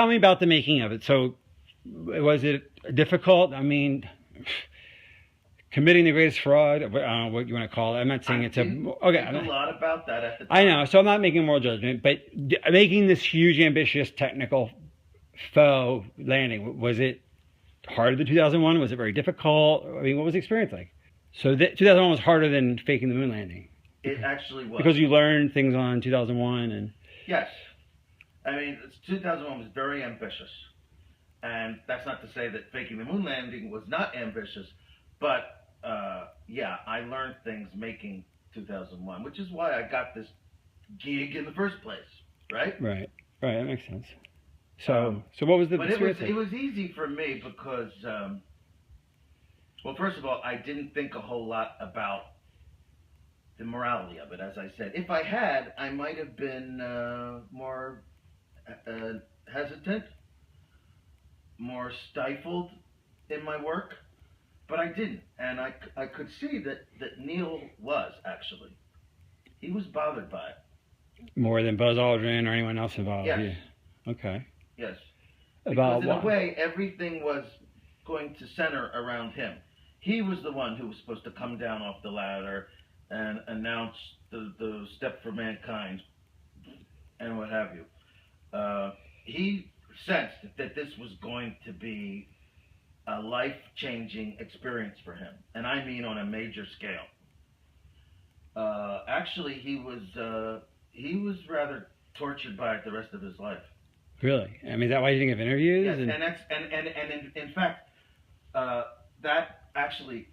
tell me about the making of it. So was it difficult? I mean, committing the greatest fraud, I don't know what you want to call it. I'm not saying it's think a lot about that at the time. I know, so I'm not making a moral judgment, but making this huge, ambitious, technical faux landing, was it harder than 2001? Was it very difficult? I mean, what was the experience like? So 2001 was harder than faking the moon landing. It actually was. Because you learned things on 2001 and... Yes. I mean, 2001 was very ambitious. And that's not to say that faking the moon landing was not ambitious, but yeah, I learned things making 2001, which is why I got this gig in the first place, right? Right, that makes sense. So what was the experience? But it was easy for me because, well, first of all, I didn't think a whole lot about the morality of it, as I said. If I had, I might have been more hesitant, more stifled in my work. But I didn't, and I could see that Neil was, actually. He was bothered by it. More than Buzz Aldrin or anyone else involved? Yes. Yeah. Okay. Yes. About because in what? a way, everything was going to center around him. He was the one who was supposed to come down off the ladder and announce the step for mankind and what have you. He sensed that this was going to be a life-changing experience for him, and I mean on a major scale. Actually, he was rather tortured by it the rest of his life. Really? I mean, is that why you didn't give interviews? Yes, and in fact, that actually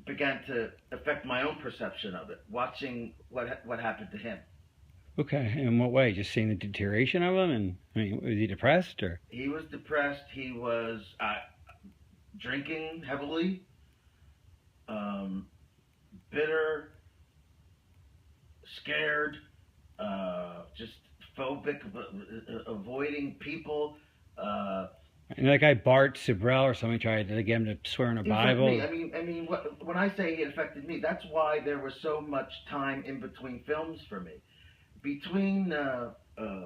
began to affect my own perception of it, watching what happened to him. Okay, in what way? Just seeing the deterioration of him, and I mean, was he depressed or? He was depressed. He was drinking heavily, bitter, scared, just phobic, avoiding people. And that guy Bart Sibrel or something tried to get him to swear in a Bible. I mean, when I say it affected me, that's why there was so much time in between films for me. Between Full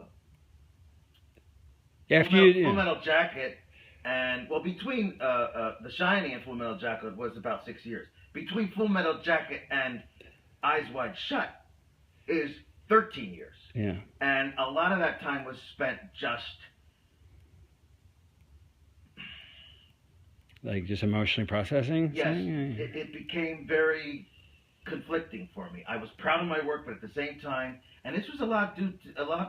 Metal Jacket and, well, between The Shining and Full Metal Jacket was about 6 years. Between Full Metal Jacket and Eyes Wide Shut is 13 years. Yeah. And a lot of that time was spent just... Like just emotionally processing? Yes. It became very conflicting for me. I was proud of my work, but at the same time, and this was a lot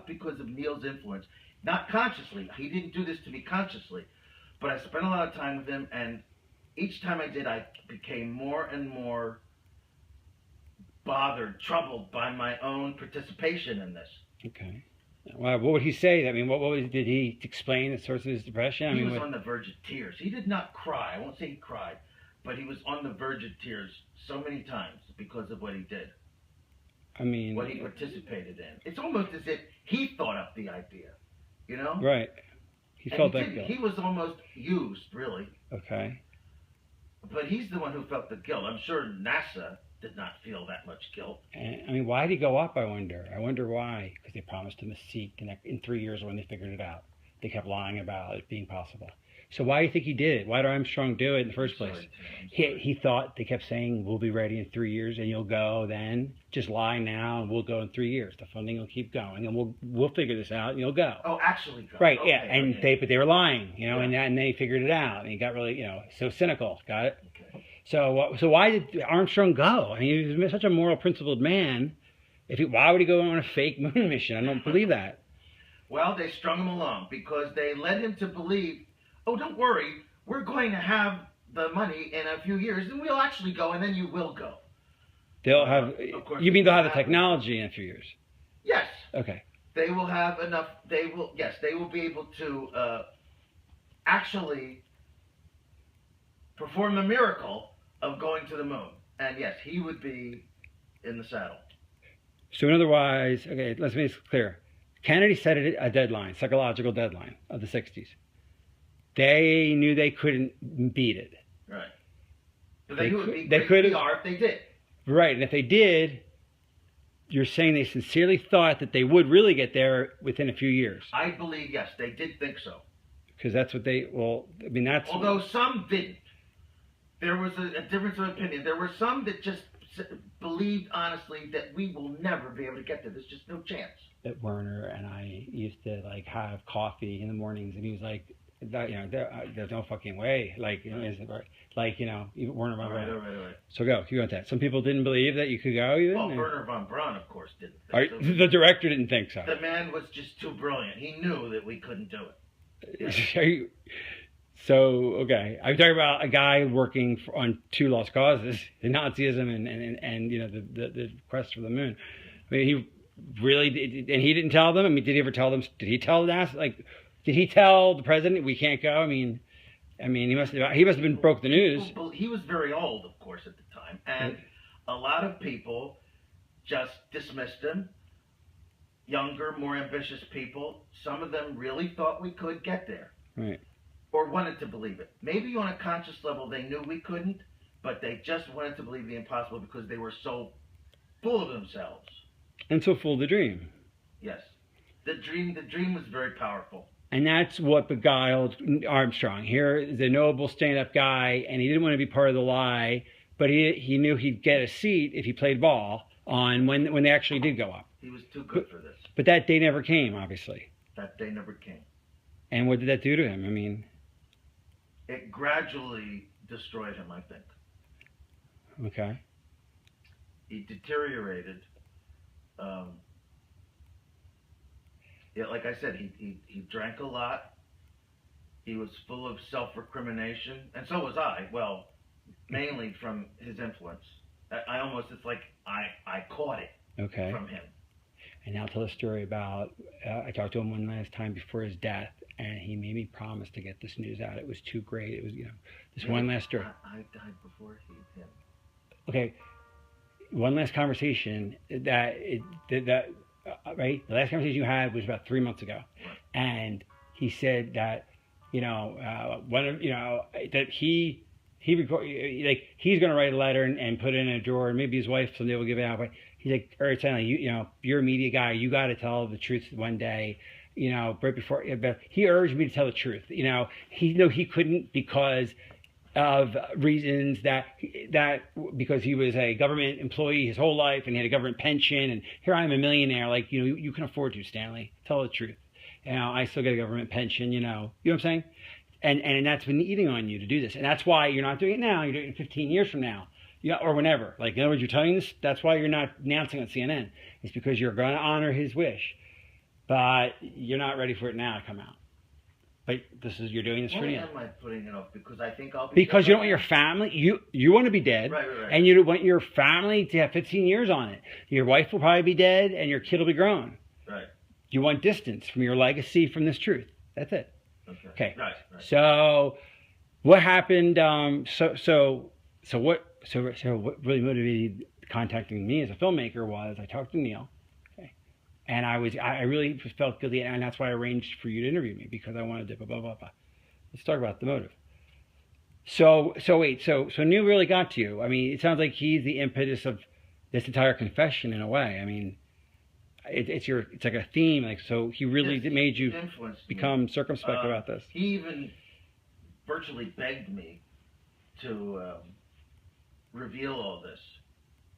because of Neil's influence. Not consciously. He didn't do this to me consciously. But I spent a lot of time with him, and each time I did, I became more and more bothered, troubled by my own participation in this. Okay. Well, what would he say? I mean, did he explain the source of his depression? He was on the verge of tears. He did not cry. I won't say he cried, but he was on the verge of tears so many times because of what he did. I mean... What he participated in. It's almost as if he thought up the idea, you know? Right. He felt that guilt. He was almost used, really. Okay. But he's the one who felt the guilt. I'm sure NASA did not feel that much guilt. And, I mean, why did he go up, I wonder? I wonder why. Because they promised him a seat in 3 years when they figured it out. They kept lying about it being possible. So why do you think he did it? Why did Armstrong do it in the first place? He thought, they kept saying, we'll be ready in 3 years and you'll go then. Just lie now and we'll go in 3 years. The funding will keep going and we'll figure this out and you'll go. Oh, actually go. Right, okay, yeah. And okay. they were lying, you know, yeah. and they figured it out. And he got really, so cynical. Got it? Okay. So why did Armstrong go? I mean, he was such a moral, principled man. Why would he go on a fake moon mission? I don't believe that. Well, they strung him along because they led him to believe, oh, don't worry, we're going to have the money in a few years, and we'll actually go, and then you will go. They'll have. You mean they'll have the technology in a few years? Yes. Okay. They will have enough. Yes, they will be able to actually perform the miracle of going to the moon. And yes, he would be in the saddle. So in other words, okay, let's make this clear. Kennedy set a deadline, psychological deadline of the 60s. They knew they couldn't beat it. Right. But they knew it would be they great PR if they did. Right, and if they did, you're saying they sincerely thought that they would really get there within a few years. I believe, yes, they did think so. Because that's what they, well, I mean, that's... Although some didn't. There was a difference of opinion. There were some that just believed honestly that we will never be able to get there. There's just no chance. That Werner and I used to like have coffee in the mornings, and he was like, there's no fucking way. Like, you know, is it right? Like, you know, Werner von Braun. Right. So go, you got that. Some people didn't believe that you could go even? Well, Werner von Braun, of course, didn't. The director didn't think so. The man was just too brilliant. He knew that we couldn't do it. Yeah. So, okay. I'm talking about a guy working on 2 lost causes, Nazism and you know, the quest for the moon. I mean, he really did, and he didn't tell them? I mean, did he ever tell them? Did he tell NASA? Like, did he tell the president we can't go? I mean, he must have been broke the news. He was very old, of course, at the time, and a lot of people just dismissed him. Younger, more ambitious people, some of them really thought we could get there. Right. Or wanted to believe it. Maybe on a conscious level they knew we couldn't, but they just wanted to believe the impossible because they were so full of themselves. And so full of the dream. Yes. The dream was very powerful. And that's what beguiled Armstrong. Here is a noble stand-up guy, and he didn't want to be part of the lie, but he knew he'd get a seat if he played ball on when they actually did go up. He was too good for this. But that day never came, obviously. That day never came. And what did that do to him? I mean... It gradually destroyed him, I think. Okay. He deteriorated. Yeah, like I said, he drank a lot. He was full of self-recrimination, and so was I. Well, mainly from his influence. It's like I caught it from him. And now tell a story about, I talked to him one last time before his death, and he made me promise to get this news out. It was too great. It was, you know, this one last story. I died before him. Okay, one last conversation right? The last conversation you had was about 3 months ago. Right. And he said that, you know, that he like he's going to write a letter and put it in a drawer, and maybe his wife someday will give it out. But he's like, or it's like, you know, you're a media guy, you got to tell the truth one day. You know, right before, but he urged me to tell the truth. You know, he couldn't because of reasons because he was a government employee his whole life and he had a government pension, and here I am a millionaire. Like, you know, you can afford to, Stanley. Tell the truth. You know, I still get a government pension. You know what I'm saying? And that's been eating on you to do this, and that's why you're not doing it now. You're doing it 15 years from now, or whenever. Like, in other words, you're telling this. That's why you're not announcing on CNN. It's because you're going to honor his wish, but you're not ready for it now to come out. But you're doing this for you. Why am I putting it off? Because I think I'll be because you don't want your family. You want to be dead, right. And you want your family to have 15 years on it. Your wife will probably be dead, and your kid will be grown. Right. You want distance from your legacy, from this truth. That's it. Okay. Right. So, what happened? So what really motivated contacting me as a filmmaker was I talked to Neil, okay, and I really felt guilty, and that's why I arranged for you to interview me, because I wanted to blah blah blah. Let's talk about the motive. So Neil really got to you. I mean, it sounds like he's the impetus of this entire confession in a way. I mean, it's like a theme. Like, so he really made you become circumspect about this. He even virtually begged me to reveal all this.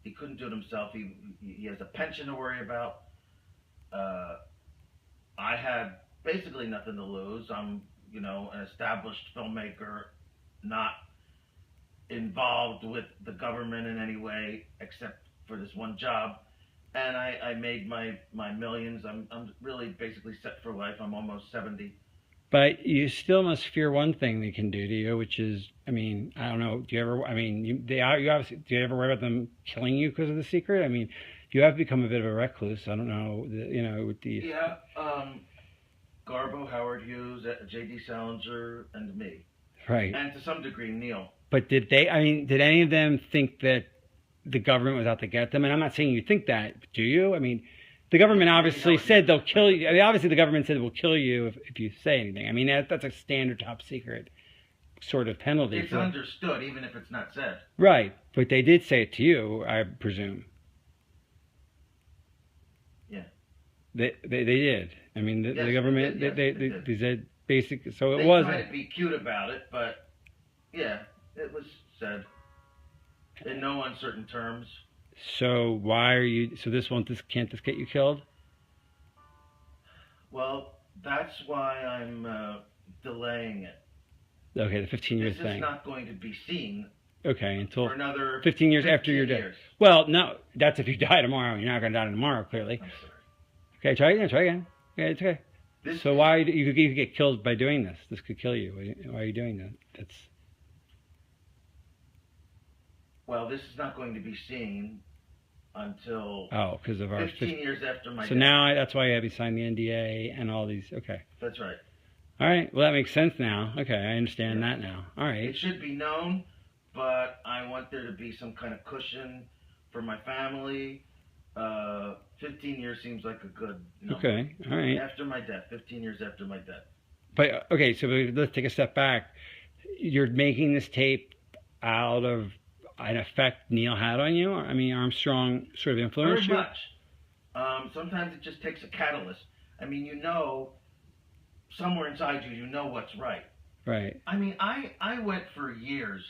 He couldn't do it himself. He has a pension to worry about. I had basically nothing to lose. I'm, you know, an established filmmaker, not involved with the government in any way except for this one job. And I made my millions. I'm really basically set for life. I'm almost 70. But you still must fear one thing they can do to you, which is, I mean, I don't know. Do you ever? I mean, you obviously. Do you ever worry about them killing you because of the secret? I mean, you have become a bit of a recluse. I don't know. You know, with the Garbo, Howard Hughes, J.D. Salinger, and me. Right. And to some degree, Neil. But did any of them think that the government was out to get them? And I'm not saying you think that, do you? I mean, the government obviously said they'll kill you. I mean, obviously, the government said it will kill you if you say anything. I mean, that's a standard top secret sort of penalty. It's understood, even if it's not said. Right. But they did say it to you, I presume. They did. I mean, the Yes, government, they did. they said basic, so it They wasn't. tried to be cute about it, but yeah, it was said in no uncertain terms. So why are you, so can't this get you killed? Well, that's why I'm delaying it. Okay, the 15-year This thing. is not going to be seen Okay, until for another 15 years after you're 15 dead. years. Well, no, that's if you die tomorrow. You're not going to die tomorrow, clearly. I'm sorry. Okay, try again. Okay, it's okay. So why, you could get killed by doing this. This could kill you. Why are you doing that? That's... Well, this is not going to be seen until because of our 15 years after my So death. now that's why you have to sign the NDA and all these. Okay. That's right. All right. Well, that makes sense now. Okay, I understand Yeah. that now. All right. It should be known, but I want there to be some kind of cushion for my family. 15 years seems like a good number. Okay. All right. After my death, 15 years after my death. But okay, so let's take a step back. You're making this tape out of an effect Neil had on you. I mean, Armstrong sort of influenced you. Very much. Sometimes it just takes a catalyst. I mean, you know, somewhere inside you, you know what's right. Right. I mean, I went for years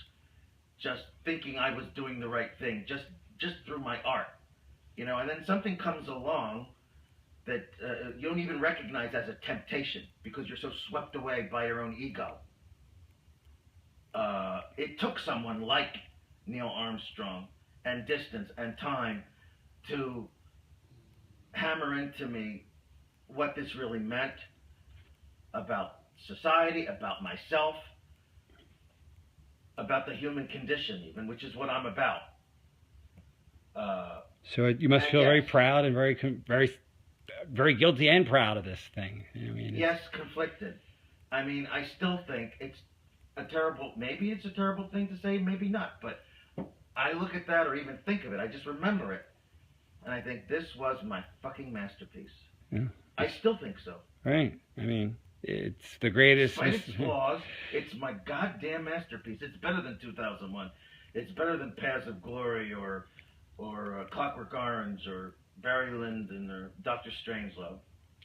just thinking I was doing the right thing, just through my art, you know, and then something comes along that you don't even recognize as a temptation because you're so swept away by your own ego. It took someone like Neil Armstrong and distance and time to hammer into me what this really meant about society, about myself, about the human condition even, which is what I'm about. So you must feel very proud and very guilty and proud of this thing. I mean, yes, conflicted. I mean, I still think it's a terrible, maybe it's a terrible thing to say, maybe not, but I look at that or even think of it, I just remember it, and I think this was my fucking masterpiece. Yeah. I still think so. Right. I mean, it's the greatest. Despite its flaws, it's my goddamn masterpiece. It's better than 2001. It's better than Paths of Glory or Clockwork Orange or Barry Lyndon or Dr. Strangelove.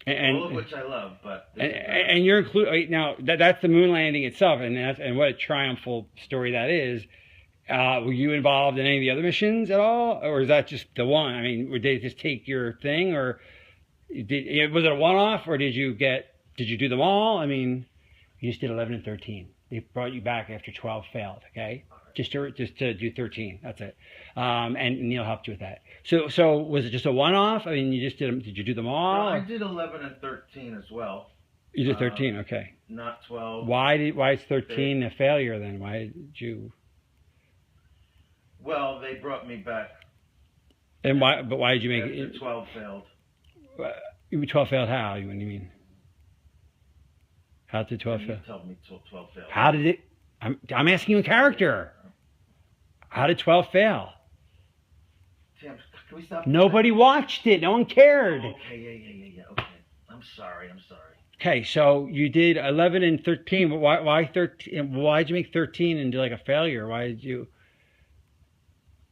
All of which I love, but and you're included now. That's the moon landing itself, and what a triumphal story that is. Were you involved in any of the other missions at all, or is that just the one? I mean, did they just take your thing, or was it a one-off, or did you do them all? I mean, you just did 11 and 13. They brought you back after 12 failed. Okay, just to do 13. That's it. And Neil helped you with that. So was it just a one-off? I mean, you just did them. Did you do them all? No, I did 11 and 13 as well. You did 13. Okay. Not 12. Why is 13 a failure then? Why did you? Well, they brought me back. And why? But why did you make it? 12 failed. 12 failed how? What do you mean? How did 12 fail? You tell me 12 failed. How did it? I'm asking you in character. How did 12 fail? Tim, can we stop? Nobody watched it. No one cared. Oh, okay, yeah. Okay. I'm sorry. Okay, so you did 11 and 13. But why 13? Why did you make 13 and do like a failure? Why did you?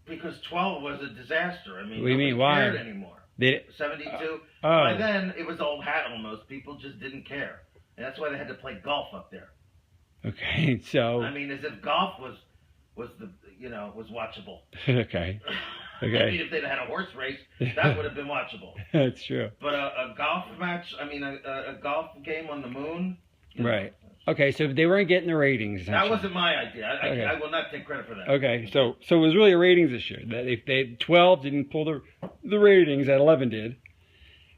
Because 12 was a disaster. I mean, what do you mean? Why? Cared anymore. 72. By then, it was old hat almost. People just didn't care. And that's why they had to play golf up there. Okay, so. I mean, as if golf was watchable. Okay. I mean, if they'd had a horse race, that would have been watchable. That's true. But a golf match, I mean, a golf game on the moon. Right. Okay, so they weren't getting the ratings. That wasn't my idea. I will not take credit for that. Okay, so it was really a ratings issue. They 12 didn't pull the ratings that 11 did.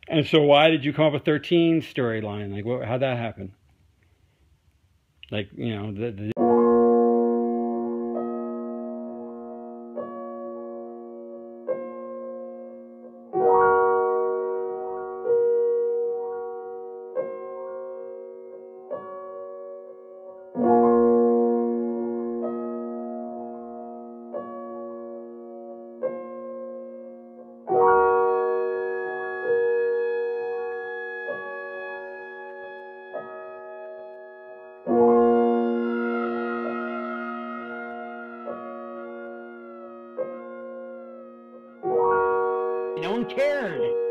And so why did you come up with 13 storyline? Like, how'd that happen? Like, you know, the no one cared.